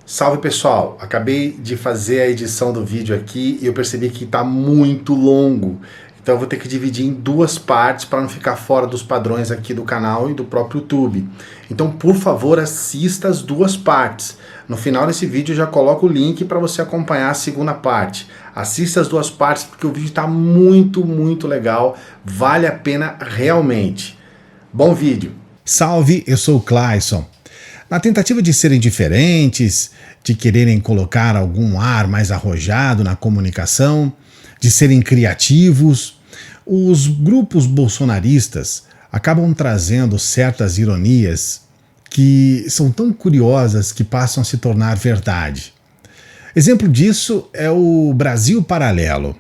Salve pessoal, acabei de fazer a edição do vídeo aqui e eu percebi que está muito longo. Então eu vou ter que dividir em duas partes para não ficar fora dos padrões aqui do canal e do próprio YouTube. Então por favor assista as duas partes. No final desse vídeo eu já coloco o link para você acompanhar a segunda parte. Assista as duas partes porque o vídeo está muito legal, vale a pena realmente. Bom vídeo! Salve, eu sou o Clayson. Na tentativa de serem diferentes, de quererem colocar algum ar mais arrojado na comunicação, de serem criativos, os grupos bolsonaristas acabam trazendo certas ironias que são tão curiosas que passam a se tornar verdade. Exemplo disso é o Brasil Paralelo,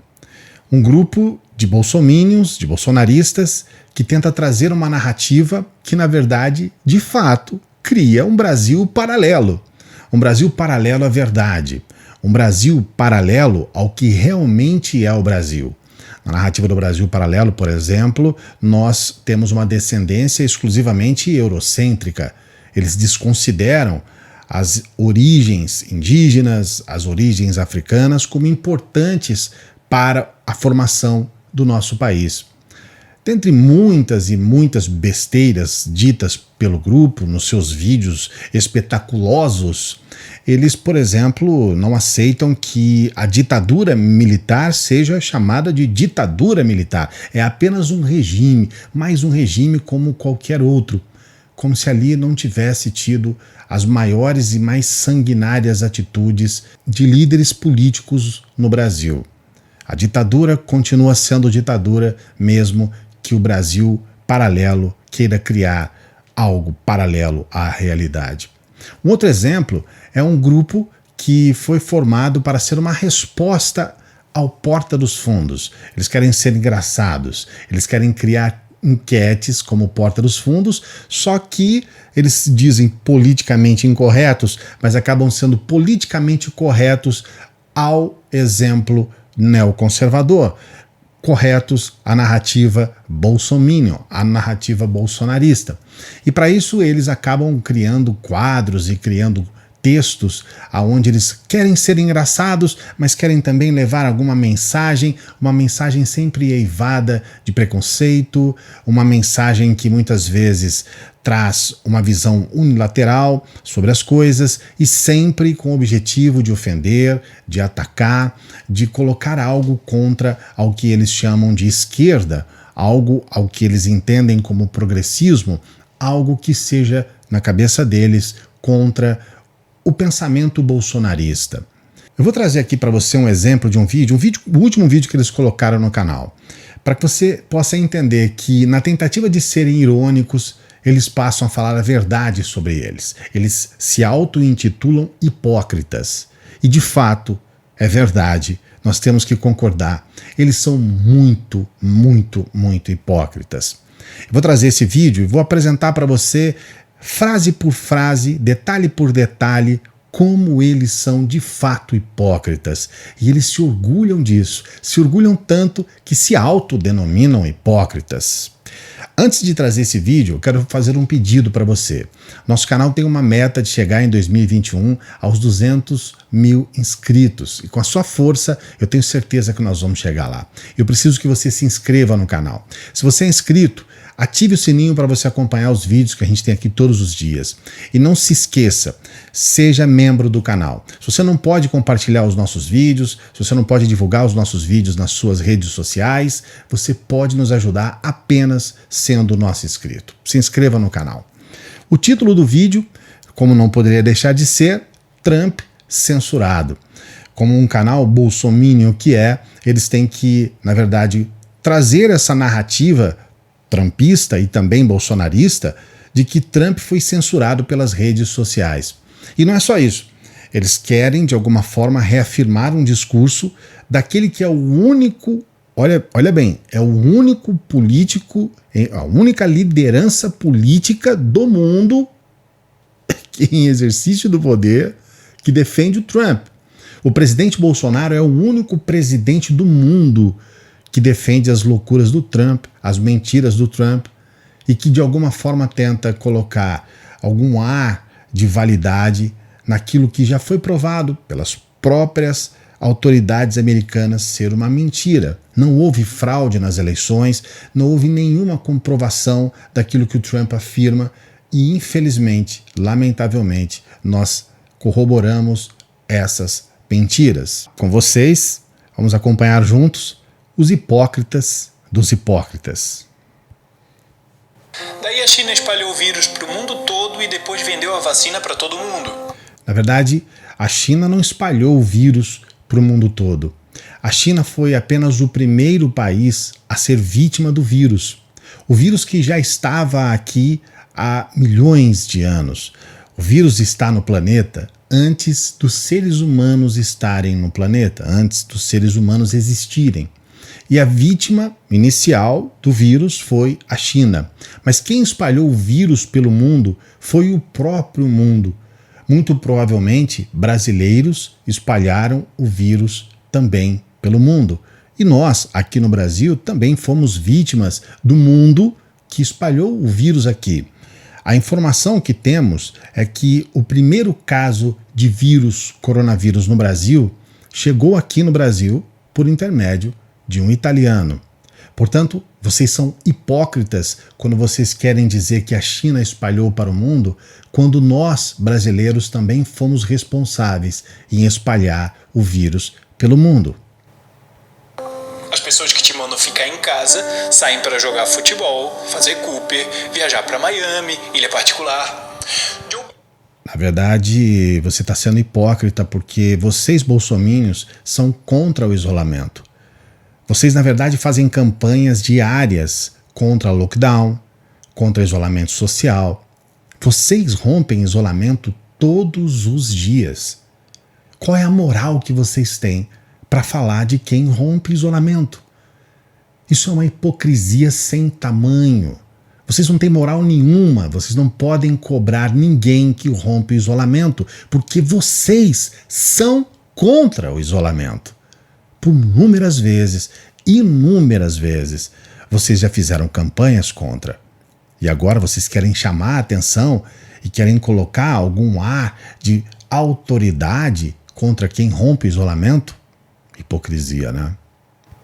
um grupo de bolsominions, de bolsonaristas, que tenta trazer uma narrativa que, na verdade, de fato, cria um Brasil paralelo. Um Brasil paralelo à verdade. Um Brasil paralelo ao que realmente é o Brasil. Na narrativa do Brasil Paralelo, por exemplo, nós temos uma descendência exclusivamente eurocêntrica. Eles desconsideram as origens indígenas, as origens africanas como importantes para a formação do nosso país. Dentre muitas e muitas besteiras ditas pelo grupo nos seus vídeos espetaculosos, eles, por exemplo, não aceitam que a ditadura militar seja chamada de ditadura militar. É apenas um regime, mais um regime como qualquer outro, como se ali não tivesse tido as maiores e mais sanguinárias atitudes de líderes políticos no Brasil. A ditadura continua sendo ditadura mesmo que o Brasil paralelo queira criar algo paralelo à realidade. Um outro exemplo é um grupo que foi formado para ser uma resposta ao Porta dos Fundos. Eles querem ser engraçados, eles querem criar enquetes como Porta dos Fundos, só que eles dizem politicamente incorretos, mas acabam sendo politicamente corretos ao exemplo neoconservador, corretos à narrativa bolsominion, à narrativa bolsonarista. E para isso eles acabam criando quadros e criando textos aonde eles querem ser engraçados, mas querem também levar alguma mensagem, uma mensagem sempre eivada de preconceito, uma mensagem que muitas vezes traz uma visão unilateral sobre as coisas e sempre com o objetivo de ofender, de atacar, de colocar algo contra ao que eles chamam de esquerda, algo ao que eles entendem como progressismo, algo que seja, na cabeça deles, contra o pensamento bolsonarista. Eu vou trazer aqui para você um exemplo de um vídeo, o último vídeo que eles colocaram no canal, para que você possa entender que na tentativa de serem irônicos, eles passam a falar a verdade sobre eles. Eles se auto-intitulam hipócritas. E de fato, é verdade, nós temos que concordar. Eles são muito hipócritas. Eu vou trazer esse vídeo e vou apresentar para você frase por frase, detalhe por detalhe, como eles são de fato hipócritas. E eles se orgulham disso, se orgulham tanto que se autodenominam hipócritas. Antes de trazer esse vídeo, eu quero fazer um pedido para você. Nosso canal tem uma meta de chegar em 2021 aos 200 mil inscritos. E com a sua força, eu tenho certeza que nós vamos chegar lá. Eu preciso que você se inscreva no canal. Se você é inscrito, ative o sininho para você acompanhar os vídeos que a gente tem aqui todos os dias. E não se esqueça, seja membro do canal. Se você não pode compartilhar os nossos vídeos, se você não pode divulgar os nossos vídeos nas suas redes sociais, você pode nos ajudar apenas sendo nosso inscrito. Se inscreva no canal. O título do vídeo, como não poderia deixar de ser, Trump censurado. Como um canal bolsominion que é, eles têm que, na verdade, trazer essa narrativa trumpista e também bolsonarista de que Trump foi censurado pelas redes sociais. E não é só isso. Eles querem, de alguma forma, reafirmar um discurso daquele que é o único, olha bem, é o único político, a única liderança política do mundo que, em exercício do poder, que defende o Trump. O presidente Bolsonaro é o único presidente do mundo que defende as loucuras do Trump, as mentiras do Trump, e que de alguma forma tenta colocar algum ar de validade naquilo que já foi provado pelas próprias autoridades americanas ser uma mentira. Não houve fraude nas eleições, não houve nenhuma comprovação daquilo que o Trump afirma e, infelizmente, lamentavelmente, nós corroboramos essas mentiras. Com vocês, vamos acompanhar juntos os hipócritas dos hipócritas. Daí a China espalhou o vírus para o mundo todo e depois vendeu a vacina para todo mundo. Na verdade, a China não espalhou o vírus para o mundo todo. A China foi apenas o primeiro país a ser vítima do vírus. O vírus que já estava aqui há milhões de anos. O vírus está no planeta antes dos seres humanos estarem no planeta, antes dos seres humanos existirem. E a vítima inicial do vírus foi a China. Mas quem espalhou o vírus pelo mundo foi o próprio mundo. Muito provavelmente, brasileiros espalharam o vírus também pelo mundo. E nós, aqui no Brasil, também fomos vítimas do mundo que espalhou o vírus aqui. A informação que temos é que o primeiro caso de coronavírus no Brasil chegou aqui no Brasil por intermédio de um italiano. Portanto, vocês são hipócritas quando vocês querem dizer que a China espalhou para o mundo, quando nós, brasileiros, também fomos responsáveis em espalhar o vírus pelo mundo. As pessoas que te mandam ficar em casa saem para jogar futebol, fazer Cooper, viajar para Miami, ilha particular. Na verdade, você está sendo hipócrita porque vocês, bolsominions, são contra o isolamento. Vocês, na verdade, fazem campanhas diárias contra lockdown, contra isolamento social. Vocês rompem isolamento todos os dias. Qual é a moral que vocês têm para falar de quem rompe isolamento? Isso é uma hipocrisia sem tamanho. Vocês não têm moral nenhuma, vocês não podem cobrar ninguém que rompe o isolamento, porque vocês são contra o isolamento. Por inúmeras vezes, vocês já fizeram campanhas contra. E agora vocês querem chamar a atenção e querem colocar algum ar de autoridade contra quem rompe o isolamento? Hipocrisia, né?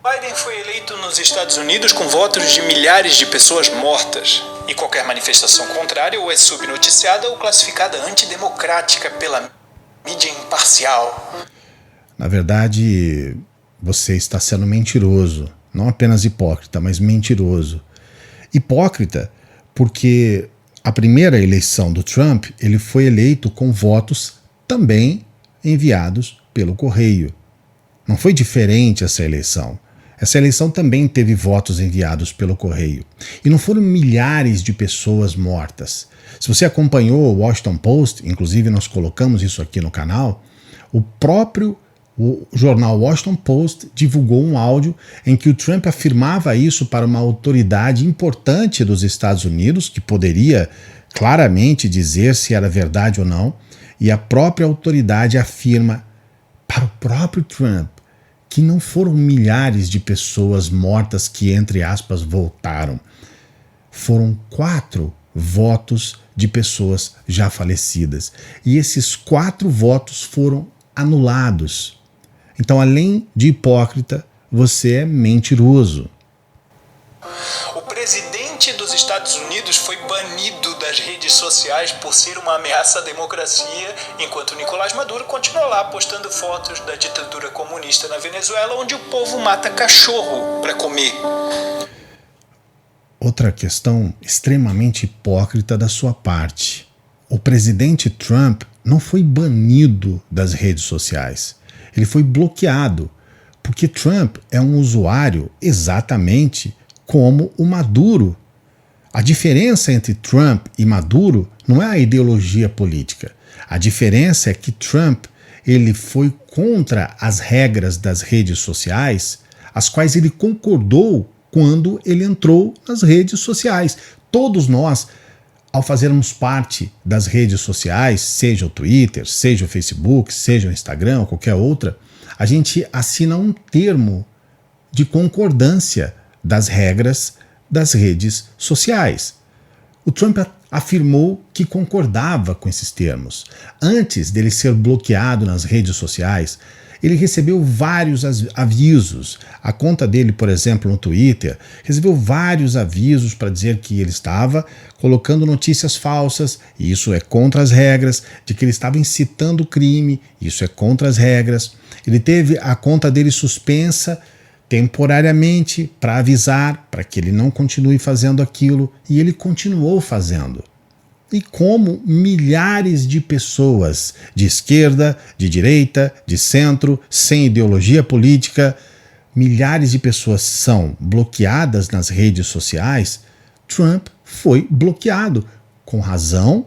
Biden foi eleito nos Estados Unidos com votos de milhares de pessoas mortas. E qualquer manifestação contrária ou é subnoticiada ou classificada antidemocrática pela mídia imparcial. Na verdade, você está sendo mentiroso. Não apenas hipócrita, mas mentiroso. Hipócrita porque a primeira eleição do Trump, ele foi eleito com votos também enviados pelo correio. Não foi diferente essa eleição. Essa eleição também teve votos enviados pelo correio. E não foram milhares de pessoas mortas. Se você acompanhou o Washington Post, inclusive nós colocamos isso aqui no canal, o jornal Washington Post divulgou um áudio em que o Trump afirmava isso para uma autoridade importante dos Estados Unidos, que poderia claramente dizer se era verdade ou não, e a própria autoridade afirma para o próprio Trump que não foram milhares de pessoas mortas que, entre aspas, voltaram. Foram 4 votos de pessoas já falecidas. E esses 4 votos foram anulados. Então, além de hipócrita, você é mentiroso. O presidente dos Estados Unidos foi banido das redes sociais por ser uma ameaça à democracia, enquanto Nicolás Maduro continua lá postando fotos da ditadura comunista na Venezuela, onde o povo mata cachorro para comer. Outra questão extremamente hipócrita da sua parte. O presidente Trump não foi banido das redes sociais. Ele foi bloqueado, porque Trump é um usuário exatamente como o Maduro. A diferença entre Trump e Maduro não é a ideologia política. A diferença é que Trump ele foi contra as regras das redes sociais, as quais ele concordou quando ele entrou nas redes sociais. Todos nós, ao fazermos parte das redes sociais, seja o Twitter, seja o Facebook, seja o Instagram ou qualquer outra, a gente assina um termo de concordância das regras das redes sociais. O Trump afirmou que concordava com esses termos. Antes dele ser bloqueado nas redes sociais, ele recebeu vários avisos. A conta dele, por exemplo, no Twitter, recebeu vários avisos para dizer que ele estava colocando notícias falsas, e isso é contra as regras, de que ele estava incitando crime, isso é contra as regras. Ele teve a conta dele suspensa temporariamente para avisar, para que ele não continue fazendo aquilo, e ele continuou fazendo. E como milhares de pessoas de esquerda, de direita, de centro, sem ideologia política, milhares de pessoas são bloqueadas nas redes sociais, Trump foi bloqueado com razão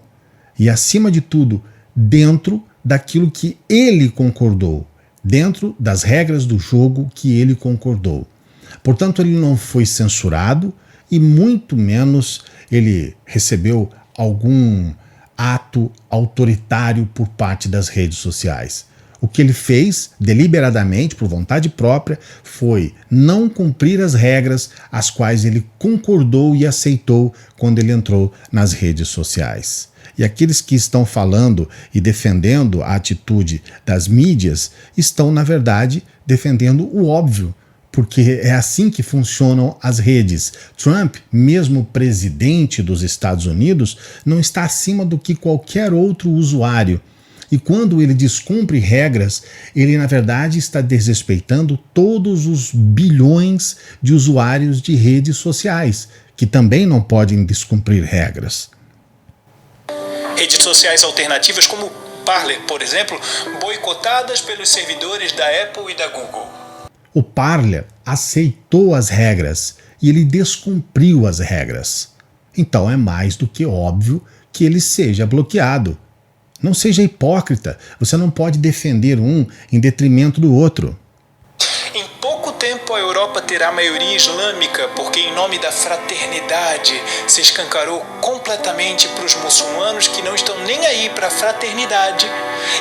e, acima de tudo, dentro daquilo que ele concordou, dentro das regras do jogo que ele concordou. Portanto, ele não foi censurado e muito menos ele recebeu algum ato autoritário por parte das redes sociais. O que ele fez, deliberadamente, por vontade própria, foi não cumprir as regras às quais ele concordou e aceitou quando ele entrou nas redes sociais. E aqueles que estão falando e defendendo a atitude das mídias estão, na verdade, defendendo o óbvio, porque é assim que funcionam as redes. Trump, mesmo presidente dos Estados Unidos, não está acima do que qualquer outro usuário. E quando ele descumpre regras, ele na verdade está desrespeitando todos os bilhões de usuários de redes sociais, que também não podem descumprir regras. Redes sociais alternativas como Parler, por exemplo, boicotadas pelos servidores da Apple e da Google. O Parler aceitou as regras e ele descumpriu as regras. Então é mais do que óbvio que ele seja bloqueado. Não seja hipócrita, você não pode defender um em detrimento do outro. Em pouco tempo a Europa terá maioria islâmica, porque em nome da fraternidade se escancarou completamente para os muçulmanos que não estão nem aí para a fraternidade.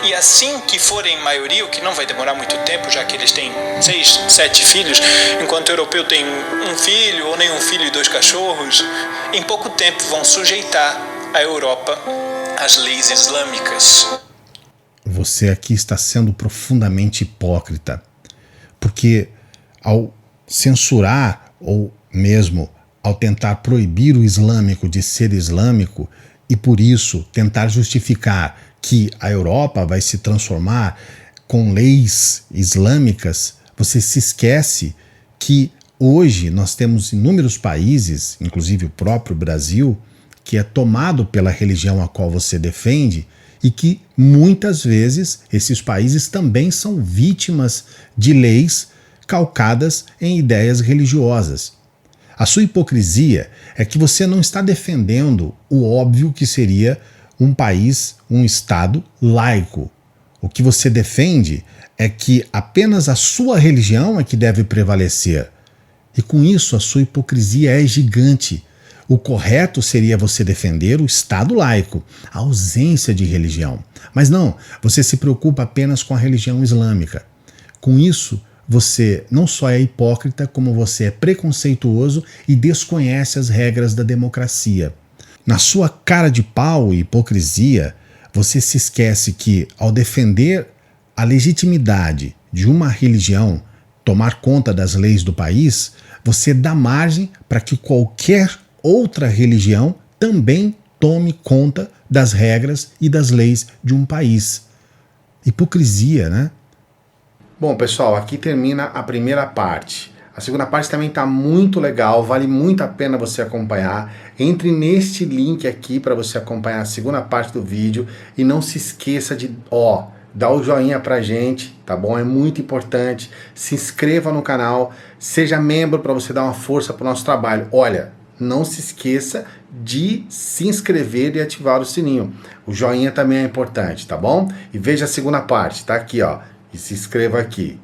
E assim que forem maioria, o que não vai demorar muito tempo, já que eles têm 6, 7 filhos, enquanto o europeu tem um filho ou nenhum filho e 2 cachorros, em pouco tempo vão sujeitar a Europa às leis islâmicas. Você aqui está sendo profundamente hipócrita, porque ao censurar ou mesmo ao tentar proibir o islâmico de ser islâmico e por isso tentar justificar que a Europa vai se transformar com leis islâmicas, você se esquece que hoje nós temos inúmeros países, inclusive o próprio Brasil, que é tomado pela religião a qual você defende e que muitas vezes esses países também são vítimas de leis calcadas em ideias religiosas. A sua hipocrisia é que você não está defendendo o óbvio que seria um país, um Estado laico. O que você defende é que apenas a sua religião é que deve prevalecer. E com isso a sua hipocrisia é gigante. O correto seria você defender o Estado laico, a ausência de religião. Mas não, você se preocupa apenas com a religião islâmica. Com isso, você não só é hipócrita, como você é preconceituoso e desconhece as regras da democracia. Na sua cara de pau e hipocrisia, você se esquece que, ao defender a legitimidade de uma religião tomar conta das leis do país, você dá margem para que qualquer outra religião também tome conta das regras e das leis de um país. Hipocrisia, né? Bom, pessoal, aqui termina a primeira parte. A segunda parte também está muito legal, vale muito a pena você acompanhar. Entre neste link aqui para você acompanhar a segunda parte do vídeo e não se esqueça de, dar o joinha pra gente, tá bom? É muito importante. Se inscreva no canal, seja membro para você dar uma força pro nosso trabalho. Olha, não se esqueça de se inscrever e ativar o sininho. O joinha também é importante, tá bom? E veja a segunda parte, tá aqui, ó. E se inscreva aqui.